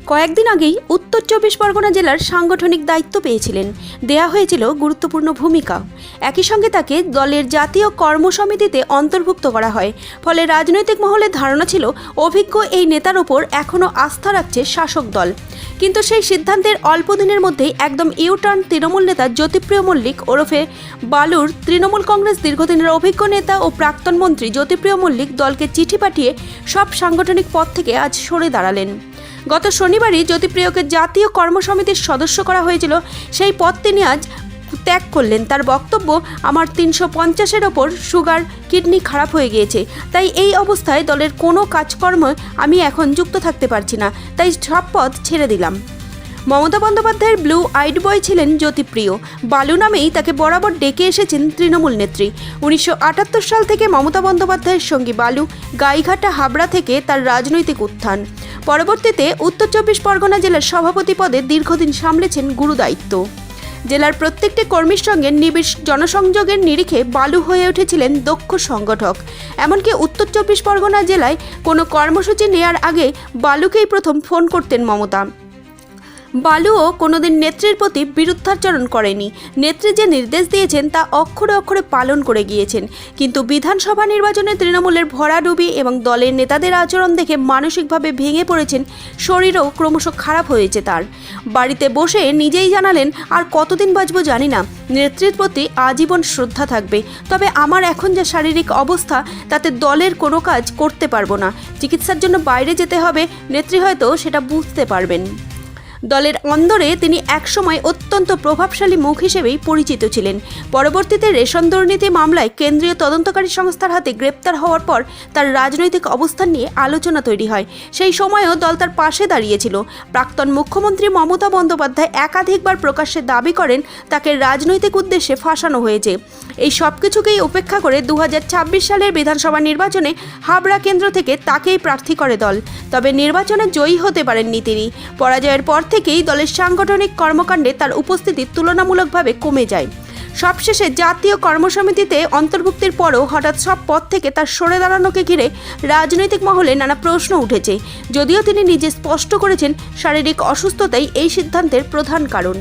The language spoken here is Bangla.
কয়েকদিন আগেই উত্তর ২৪ পরগনা জেলার সাংগঠনিক দায়িত্ব পেয়েছিলেন। দেয়া হয়েছিল গুরুত্বপূর্ণ ভূমিকা। একই সঙ্গে তাকে দলের জাতীয় কর্মসমিতিতে অন্তর্ভুক্ত করা হয়। ফলে রাজনৈতিক মহলের ধারণা ছিল অভিজ্ঞ এই নেতার ওপর এখনও আস্থা রাখছে শাসক দল। কিন্তু সেই সিদ্ধান্তের অল্প দিনের মধ্যেই একদম ইউটার্ন তৃণমূল নেতা জ্যোতিপ্রিয় মল্লিক ওরফে বালুর তৃণমূল কংগ্রেস দীর্ঘদিনের অভিজ্ঞ নেতা ও প্রাক্তন মন্ত্রী জ্যোতিপ্রিয় মল্লিক দলকে চিঠি পাঠিয়ে সব সাংগঠনিক পদ থেকে আজ সরে দাঁড়ালেন। গত শনিবারই জ্যোতিপ্রিয়কে জাতীয় কর্মসমিতির সদস্য করা হয়েছিল। সেই পদ তিনি আজ ত্যাগ করলেন। তার বক্তব্য, আমার ৩৫০-এর ওপর সুগার, কিডনি খারাপ হয়ে গিয়েছে, তাই এই অবস্থায় দলের কোনো কাজকর্মে আমি এখন যুক্ত থাকতে পারছি না, তাই সব পদ ছেড়ে দিলাম। মমতা বন্দ্যোপাধ্যায়ের ব্লু আইড বয় ছিলেন জ্যোতিপ্রিয়। বালু নামেই তাকে বরাবর ডেকে এসেছেন তৃণমূল নেত্রী। ১৯৭৮ সাল থেকে মমতা বন্দ্যোপাধ্যায়ের সঙ্গী বালু গাইঘাটা হাবড়া থেকে তার রাজনৈতিক উত্থান। পরবর্তীতে উত্তর ২৪ পরগনা জেলার সভাপতি পদে দীর্ঘদিন সামলেছেন গুরুদায়িত্ব। জেলার প্রত্যেকটি কর্মীর সঙ্গে নিবিড় জনসংযোগের নিরিখে বালু হয়ে উঠেছিলেন দক্ষ সংগঠক। এমনকি উত্তর ২৪ পরগনা জেলায় কোনো কর্মসূচি নেয়ার আগে বালুকেই প্রথম ফোন করতেন মমতা। বালুও কোনোদিন নেত্রীর প্রতি বিরুদ্ধাচরণ করেনি। নেত্রী যে নির্দেশ দিয়েছেন তা অক্ষরে অক্ষরে পালন করে গিয়েছেন। কিন্তু বিধানসভা নির্বাচনে তৃণমূলের ভরাডুবি এবং দলের নেতাদের আচরণ দেখে মানসিকভাবে ভেঙে পড়েছেন। শরীরও ক্রমশ খারাপ হয়েছে তার। বাড়িতে বসে নিজেই জানালেন, আর কতদিন বাঁচব জানি না, নেত্রীর প্রতি আজীবন শ্রদ্ধা থাকবে, তবে আমার এখন যে শারীরিক অবস্থা তাতে দলের কোনো কাজ করতে পারবো না। চিকিৎসার জন্য বাইরে যেতে হবে, নেত্রী হয়তো সেটা বুঝতে পারবেন। দলের অন্দরে তিনি একসময় অত্যন্ত প্রভাবশালী মুখ হিসেবেই পরিচিত ছিলেন। পরবর্তীতে রেশন দুর্নীতি মামলায় কেন্দ্রীয় তদন্তকারী সংস্থার হাতে গ্রেপ্তার হওয়ার পর তার রাজনৈতিক অবস্থান নিয়ে আলোচনা তৈরি হয়। সেই সময়ও দল তার পাশে দাঁড়িয়েছিল। প্রাক্তন মুখ্যমন্ত্রী মমতা বন্দ্যোপাধ্যায় একাধিকবার প্রকাশ্যে দাবি করেন তাকে রাজনৈতিক উদ্দেশ্যে ফাঁসানো হয়েছে। এই সব কিছুকেই উপেক্ষা করে ২০২৬ সালের বিধানসভা নির্বাচনে হাবড়া কেন্দ্র থেকে তাকেই প্রার্থী করে দল। তবে নির্বাচনে জয়ী হতে পারেননি তিনি। পরাজয়ের পর থেকেই দলের সাংগঠনিক কর্মকাণ্ডে তার উপস্থিতি তুলনামূলকভাবে কমে যায়। সবশেষে জাতীয় কর্মসমিতিতে অন্তর্ভুক্তির পরও হঠাৎ সব পদ থেকে তার সরে দাঁড়ানোকে ঘিরে রাজনৈতিক মহলে নানা প্রশ্ন উঠেছে। যদিও তিনি নিজে স্পষ্ট করেছেন শারীরিক অসুস্থতাই এই সিদ্ধান্তের প্রধান কারণ।